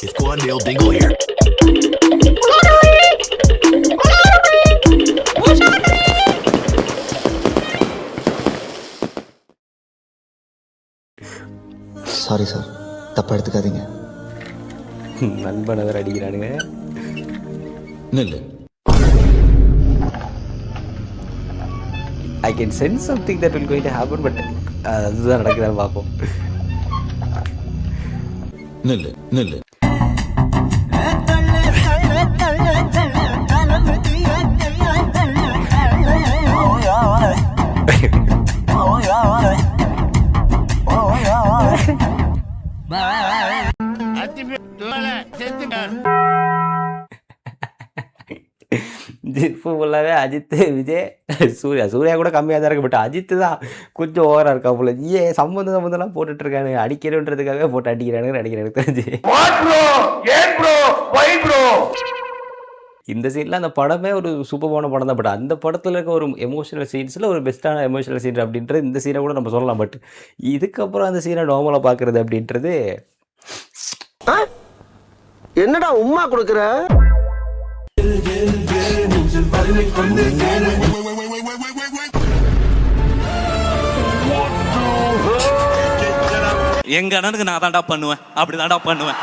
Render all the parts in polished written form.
It's Quandale Dingle here. Sorry sir, தப்பா எடுத்துக்காதீங்க. நண்பனை வேறு அடிக்கிறானுங்க. நில்லு. I can sense something that will going to happen, but அதுதான் நடக்குதான்னு பார்ப்போம். நில்லு நில்லு. இப்போ ஃபுல்லாகவே அஜித், விஜய், சூர்யா கூட கம்மியாக தான் இருக்கு. பட் அஜித் தான் கொஞ்சம் ஓவராக இருக்கா போல. சம்மந்தம்லாம் போட்டுட்ருக்கானுங்க. அடிக்கணுன்றதுக்காக போட்டு அடிக்கிறானுங்க எனக்கு தெரிஞ்சு. இந்த சீனில் அந்த படமே ஒரு சூப்பரான படம் தான். பட் அந்த படத்தில் இருக்க ஒரு எமோஷனல் சீன்ஸில் ஒரு பெஸ்ட்டான எமோஷனல் சீன் அப்படின்றது இந்த சீனை கூட நம்ம சொல்லலாம். பட் இதுக்கப்புறம் அந்த சீனை நார்மலாக பார்க்குறது அப்படின்றது என்னடா உம்மா கொடுக்குற? எங்க அண்ணனுக்கு நான் தான்டா பண்ணுவேன், அப்படி தான்டா பண்ணுவேன்.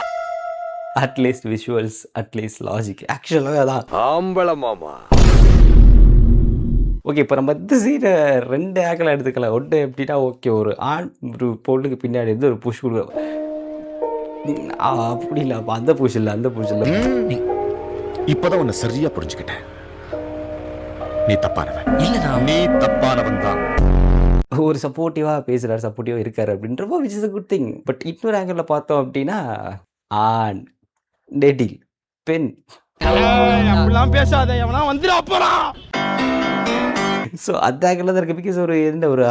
அட்லீஸ்ட் விஷுவல்ஸ், அட்லீஸ்ட் லாஜிக், ஆக்சுவலாக அதான் ஆம்பளை மாமா. ஓகே, இப்போ நம்ம இந்த சீனை 2 ஆக்கில் எடுத்துக்கலாம். ஒன்று எப்படின்னா, ஓகே, ஒரு ஆண் ஒரு பொண்ணுக்கு பின்னாடி இருந்து ஒரு புஷ் கொடுக்க, அப்படி இல்லை, அப்போ அந்த புஷ் இல்லை, அந்த புஷ் இல்லை. இப்பதான் உன்னை சரியா புரிஞ்சுக்கிட்டேன். நீ தப்பானவன் இல்ல, நீ தப்பானவன் தான். ஒரு சப்போர்ட்டிவாக பேசுகிறார், சப்போர்ட்டிவாக இருக்கார் அப்படின்றப்போ which is a good thing. But இன்னொரு ஆங்கிளில் பார்த்தோம் அப்படின்னா, ஆண் டேட்டிங் பெண் பேசாத, எவனா வந்துடா போறான். ஸோ அந்த ஆங்கிளில் தான் இருக்குது. பிகாஸ் ஒரு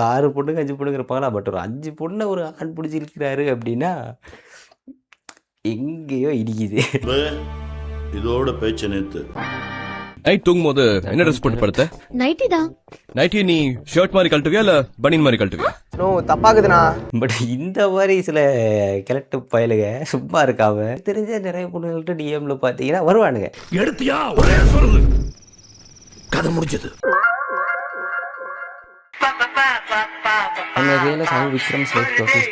6 பொண்ணுங்க 5 பொண்ணுங்க இருப்பாங்களா. பட் ஒரு 5 பொண்ணை ஒரு ஆண் பிடிச்சி இருக்கிறாரு அப்படின்னா எங்கேயோ இடிக்குது. இதோட பேச்சு நேத்து நைட் தூங்கும்போது என்ன ட்ரெஸ் போட்டு படுத்த? நைட்டி தான். நைட்டி நீ ஷர்ட் மாதிரி கழட்டுவியா இல்ல பனியன் மாதிரி கழட்டுவியா? நோ, தப்பாக்குதுண்ணா. பட் இந்த மாதிரி சில கிழட்டு பயலுங்க சும்மா இருக்காம தெரிஞ்ச நிறைய பொண்ணுங்கள்ட்ட டிஎம்ல பார்த்தீங்கன்னா வருவானுங்க. எடுத்தியா ஒரே சொல்லு, கதை முடிஞ்சது. அந்த வேலை சாங் விக்ரம் சேஃப் ப்ரொஃபஸ்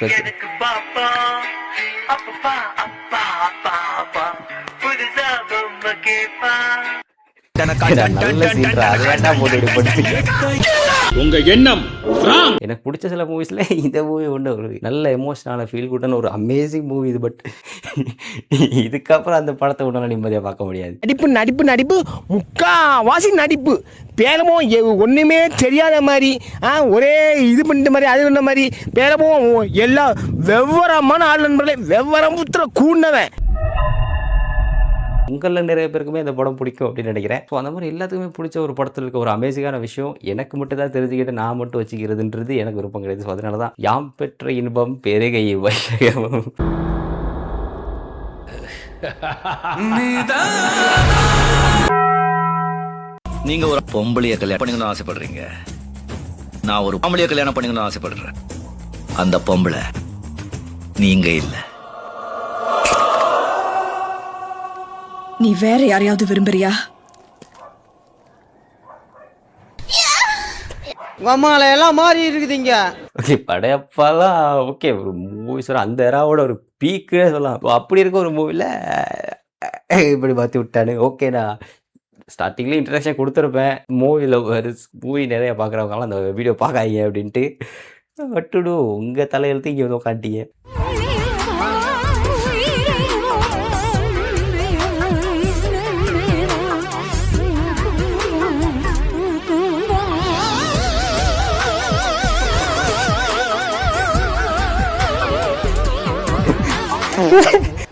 நல்ல சீன்ரா, அது வேண்டாம் போட்டு உங்க எண்ணம் எனக்கு பிடிச்ச சில மூவிஸ்ல இந்த மூவி ஒன்று ஒரு நல்ல எமோஷனான ஃபீல் குட்டான ஒரு அமேசிங் மூவி இது. பட் இதுக்கப்புறம் அந்த படத்தை ஒன்றால் நிம்மதியாக பார்க்க முடியாது. நடிப்பு முக்காவாசி நடிப்பு. பேரமோ ஒண்ணுமே தெரியாத மாதிரி, ஒரே இது பண்ணிட்ட மாதிரி, அது பண்ண மாதிரி, பேரமோ எல்லா வெவ்வரமான ஆள் நண்பர்களே, வெவ்வரம் புத்திர கூண்டவன். உங்களில் நிறைய பேருக்குமே இந்த படம் பிடிக்கும் அப்படின்னு நினைக்கிறேன். ஸோ அந்த மாதிரி எல்லாத்துக்குமே பிடிச்ச ஒரு படத்தில் இருக்க ஒரு அமேசிங்கான விஷயம் எனக்கு மட்டும் தான் தெரிஞ்சுக்கிட்டு நான் மட்டும் வச்சுக்கிறதுன்றது எனக்கு விருப்பம் கிடையாது. ஸோ அதனால தான் யாம் பெற்ற இன்பம் பெருகை வையகம். நீங்க ஒரு பொம்பளைய கல்யாணம் பண்ணிக்கணும்னு ஆசைப்படுறீங்க, நான் ஒரு பொம்பளைய கல்யாணம் பண்ணிக்கணும்னு ஆசைப்படுறேன். அந்த பொம்பளை நீங்க இல்ல. நீ வேற யாரையாவது விரும்புறியா? அம்மால எல்லாம் மாறி இருக்குதுங்க. ஓகே, படையப்பாலாம் ஓகே ஒரு மூவி சொல்ல அந்த எராவோட ஒரு பீக்குன்னே சொல்லலாம். அப்படி இருக்க ஒரு மூவியில் இப்படி மாற்றி விட்டானு. ஓகேண்ணா, ஸ்டார்டிங்லேயே இன்ட்ரடக்ஷன் கொடுத்துருப்பேன். மூவி நிறைய பார்க்குறவங்களாம் அந்த வீடியோ பார்க்காதீங்க அப்படின்ட்டு. வட்டுடு உங்கள் தலையெழுத்து இங்கே வந்து உட்காந்துட்டீங்க.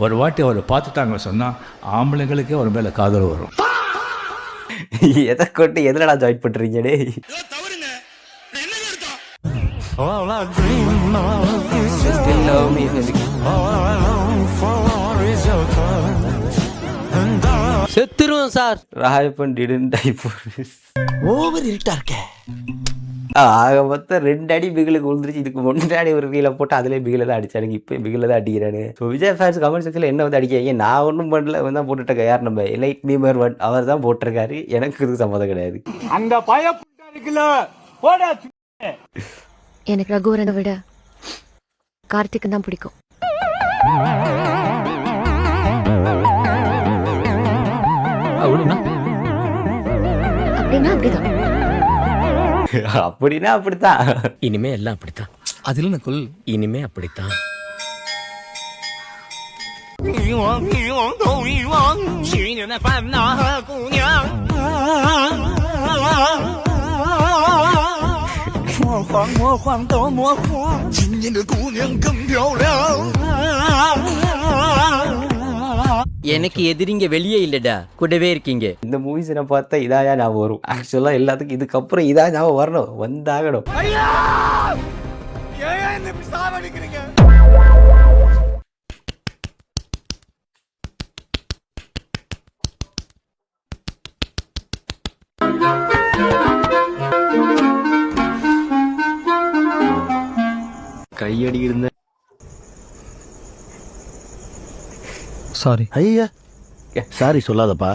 ஒரு வாட்டி அவரை பார்த்துட்டாங்க சொன்னால் ஆம்பளைங்களுக்கே ஒரு மேலே காதல் வரும். எதை கொண்டு எதுலடா ஜாயின் பண்ணுறீங்கடே? செத்துருவோம் sir. Rayappan didn't die for this. Over இருட்டா இருக்க. ஆக மொத்தம் 2 அடி பிகிலுக்கு விழுந்துருச்சு. இதுக்கு முன்னாடி ஒரு ரீலை போட்டு அதிலே பிகில தான் அடிச்சானுங்க. இப்போ பிகில தான் அடிக்கிறானு. ஸோ விஜய் ஃபேன்ஸ் கமெண்ட் செக்ஷனில் என்ன வந்து அடிக்காங்க, நான் ஒன்றும் பண்ணல, இவன் தான் போட்டுட்டேன். யார் நம்ம எலைட் மீமர் ஒன் அவர் தான் போட்டிருக்காரு. எனக்கு இதுக்கு சம்மதம் கிடையாது. அந்த பயப்பட்டா இருக்குல்ல போடா. எனக்கு ரகுவரனை விட கார்த்திக் தான் பிடிக்கும். அப்படின்னா அப்படிதான். அப்படின்னா அப்படித்தான். இனிமே எல்லாம் அப்படித்தான். அதில் நக்குல் இனிமே அப்படித்தான். எனக்கு எதிரிங்க வெளியே இல்லடா, கூடவே இருக்கீங்க. இந்த மூவிஸ் நான் பார்த்தா இதாயா ஞாபகம் வரும். ஆக்சுவலாக எல்லாத்துக்கும் இதுக்கப்புறம் இதா ஞாபகம் வரணும், வந்தாகணும். கையடி இருந்த சாரி. ஐயா சாரி சொல்லாதப்பா.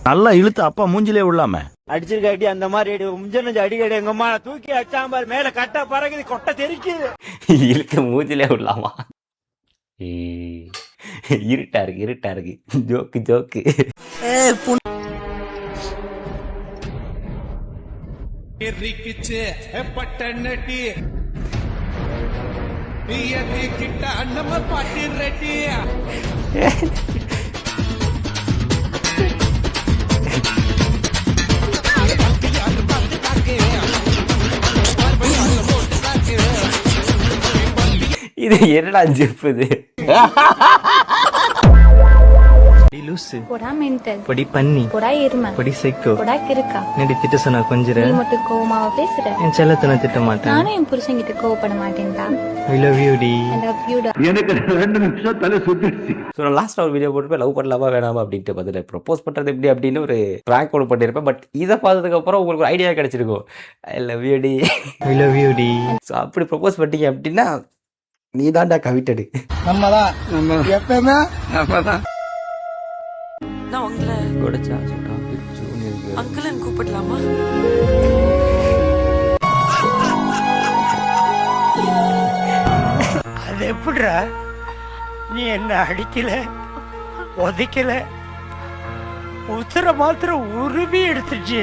நல்லா இழுத்து அப்பா மூஞ்சிலே விடலாம. அடிச்சிருக்காட்டி அந்த மாதிரி முஞ்ச அடிக்கடி எங்க அம்மா தூக்கி அச்சாம்பார் மேல கட்ட பறகுது கொட்டை தெரிக்குது. இழுத்து மூஞ்சிலே விடலாமா? இருட்டா இருக்கு. ஜோக்கு. இது என்னடா ஜிப் இது? பொடி பண்ணி பொடி சைக்கோ திட்ட சொன்னா கொஞ்சம் மட்டும் கோவமாவ பேசுற. என் செல்லத்தனை திட்ட மாட்டேன். நானும் என் புருஷன்கிட்ட கோவப்பட மாட்டேன்டா. ஐ லவ் யூ டி. எனக்கு 2 நிமிஷம் தலை சுத்திடுச்சு. ஸோ நான் லாஸ்ட்டாக ஒரு வீடியோ போட்டு லவ் பண்ணலாமா வேணாமா அப்படின்ட்டு பார்த்துட்டு ப்ரப்போஸ் பண்ணுறது எப்படி அப்படின்னு ஒரு ப்ராங்க் ஒன்று பண்ணியிருப்பேன். பட் இதை பார்த்ததுக்கப்புறம் உங்களுக்கு ஒரு ஐடியா கிடச்சிருக்கும். ஐ லவ் யூ டி. ஐ லவ் யூ டி. ஸோ அப்படி ப்ரப்போஸ் பண்ணிட்டீங்க அப்படின்னா நீ தான்டா கவிட்டடு. நம்மதான் எப்பவுமே நம்மதான். நான் உங்களை கொடைச்சா சொல்றா பிரிச்சு அங்கிள் கூப்பிடலாமா? அது எப்படிடா நீ என்ன அடிக்கல உதைக்கல உத்தர மாத்திரம் உருவி எடுத்துச்சு.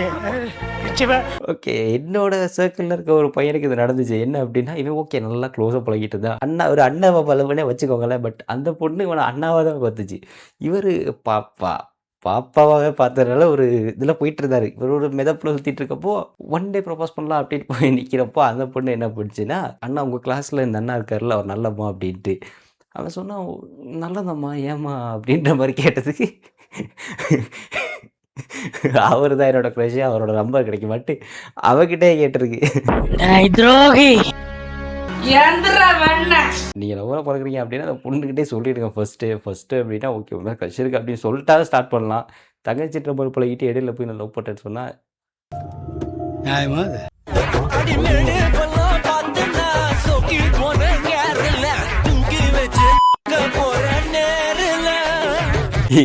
ஓகே, என்னோட சர்க்கிளில் இருக்க ஒரு பையனுக்கு இது நடந்துச்சு. என்ன அப்படின்னா, இவன் ஓகே நல்லா க்ளோஸாக பழகிட்டு இருந்தான். ஒரு அண்ணாவை பழவனே வச்சுக்கோங்களேன். பட் அந்த பொண்ணு இவனை அண்ணாவாக தான் பார்த்துச்சு. இவர் பாப்பாவே பார்த்ததுனால ஒரு இதில் போயிட்டு இருந்தாரு. இவர் ஒரு மெதப்பில் சுற்றிட்டு இருக்கப்போ ஒன் டே ப்ரப்போஸ் பண்ணலாம் அப்படின்னு போய் நிற்கிறப்போ அந்த பொண்ணு என்ன பண்ணுச்சுன்னா, அண்ணா உங்கள் கிளாஸில் இந்த அண்ணா இருக்காருல்ல அவர் நல்லம்மா அப்படின்ட்டு. அவன் சொன்னான், நல்லதம்மா ஏம்மா அப்படின்ற மாதிரி கேட்டதுக்கு அவர் தான் என்னோட க்ரஷ், அவரோட நம்பர் கிடைக்க மாட்டு அவகிட்டே கேட்டிருக்கு. நீங்கள் எவ்வளோ பழகுறீங்க அப்படின்னா அந்த பொண்ணுக்கிட்டே சொல்லிடுங்க ஃபஸ்ட்டு அப்படின்னா ஓகே உங்க க்ரஷ் இருக்கு அப்படின்னு சொல்லிட்டா ஸ்டார்ட் பண்ணலாம். தங்கச்சி நம்பர் பழகிட்டு இடையில போய் நான் லவ் பண்ணுறேன்னு சொன்னால்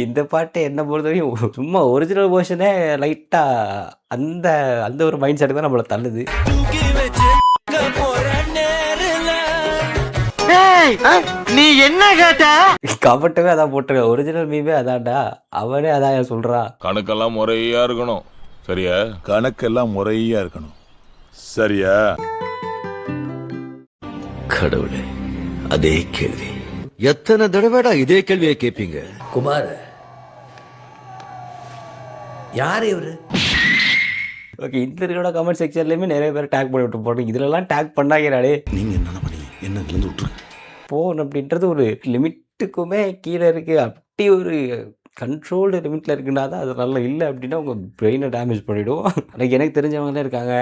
இந்த பாட்டு என்ன பொறுத்தவரையும் சும்மா ஒரிஜினல் வேர்ஷனே லைட்டாக அந்த அந்த ஒரு மைண்ட் செட்டு தான் நம்மளை தள்ளுது. நீ என்ன கேட்ட? கமெண்ட்டுமே அதான் போட்டிருக்க, ஒரிஜினல் மீமே அதான்டா, அவனே அதான் சொல்றான். கணக்கெல்லாம் முறையா இருக்கணும், சரியா? கணக்கெல்லாம் முறையா இருக்கணும், சரியா? கடவுளே, அதே கேள்வி எத்தனை தடவைடா இதே கேள்வியை கேட்பீங்க? குமார் யார் இவரு? ஓகே, இந்த இருக்கோட கமெண்ட் செக்ஷன்லேயுமே நிறைய பேர் டேக் பண்ணி விட்டு போடுறீங்க. இதுலலாம் டேக் பண்ணாங்கனாலே நீங்க என்ன பண்ணீங்க, என்ன இதுலேருந்து விட்டுருங்க. ஃபோன் அப்படின்றது ஒரு லிமிட்டுக்குமே கீழே இருக்குது. அப்படி ஒரு கண்ட்ரோல்டு லிமிட்டில் இருக்குன்னா தான் அது நல்லா இல்லை அப்படின்னா உங்கள் பிரெயினை டேமேஜ் பண்ணிவிடும். எனக்கு தெரிஞ்சவங்களே இருக்காங்க.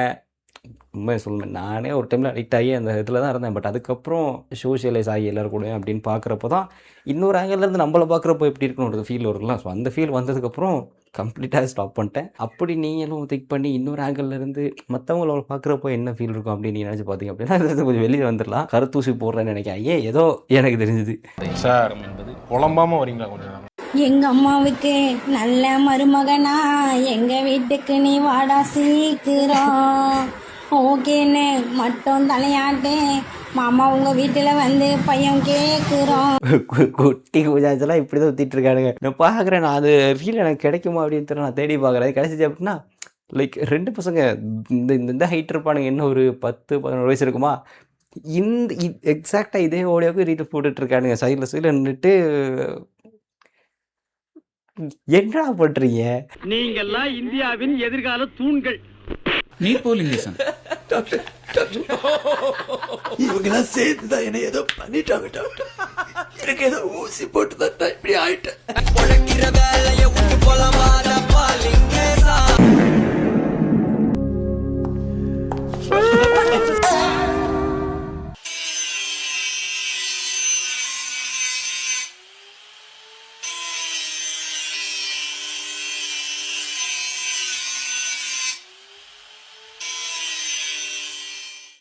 உண்மையை சொல்லுவேன், நானே ஒரு டைமில் அடிக்ட் ஆகி அந்த இதில் தான் இருந்தேன். பட் அதுக்கப்புறம் சோஷியலைஸ் ஆகி எல்லோரும் கூட அப்படின்னு பார்க்குறப்போ தான் இன்னொரு ஆங்கிலேருந்து நம்மளை பார்க்குறப்போ எப்படி இருக்குன்னு ஒரு ஃபீல் வரும்ல. ஸோ அந்த ஃபீல் வந்ததுக்கப்புறம் கம்ப்ளீட்டாக ஸ்டாப் பண்ணிட்டேன். அப்படி நீங்களும் திங்க் பண்ணி இன்னொரு ஆங்கிள் இருந்து மற்றவங்கள பார்க்குறப்போ என்ன ஃபீல் இருக்கும் அப்படின்னு நீங்கள் நினச்சி பார்த்தீங்க அப்படின்னா அது கொஞ்சம் வெளியே வந்துடலாம். கருத்தூசி போடுறேன்னு நினைக்கிறேன். ஏதோ எனக்கு தெரிஞ்சுது. சார் புலம்பாம வரீங்களா கொஞ்சம்? எங்க அம்மாவுக்கு நல்ல மருமகனா எங்க வீட்டுக்கு நீ வாடா சீக்கிரம் ஓகேன்னு மட்டும் தலையாட்டு மாமா உங்க வீட்டுல வந்து பையன் கேக்குறோம். குட்டி பூஜாச்செல்லாம் இப்படி தான் சுற்றிட்டு இருக்கானுங்க. நான் பார்க்குறேன். நான் அது ரீல் எனக்கு கிடைக்குமா அப்படின்னு தெரியல. நான் தேடி பார்க்குறேன். கிடைச்சிச்சு அப்படின்னா லைக் 2 பசங்க இந்த ஹைட் இருப்பானுங்க. என்ன ஒரு 10-11 வயசு இருக்குமா. இந்த எக்ஸாக்டாக இதே ஓடியோக்கு ரீல் போட்டுட்டு இருக்கானுங்க. சைடில் நின்றுட்டு என்னடா பண்ணுறீங்க? நீங்கெல்லாம் இந்தியாவின் எதிர்கால தூண்கள். நீ போலிங்க சார். இவங்கெல்லாம் சேர்த்துதான் என்ன ஏதோ பண்ணிட்டாங்க டாக்டர். எனக்கு ஏதோ ஊசி போட்டு தான் இப்படி ஆயிட்டு.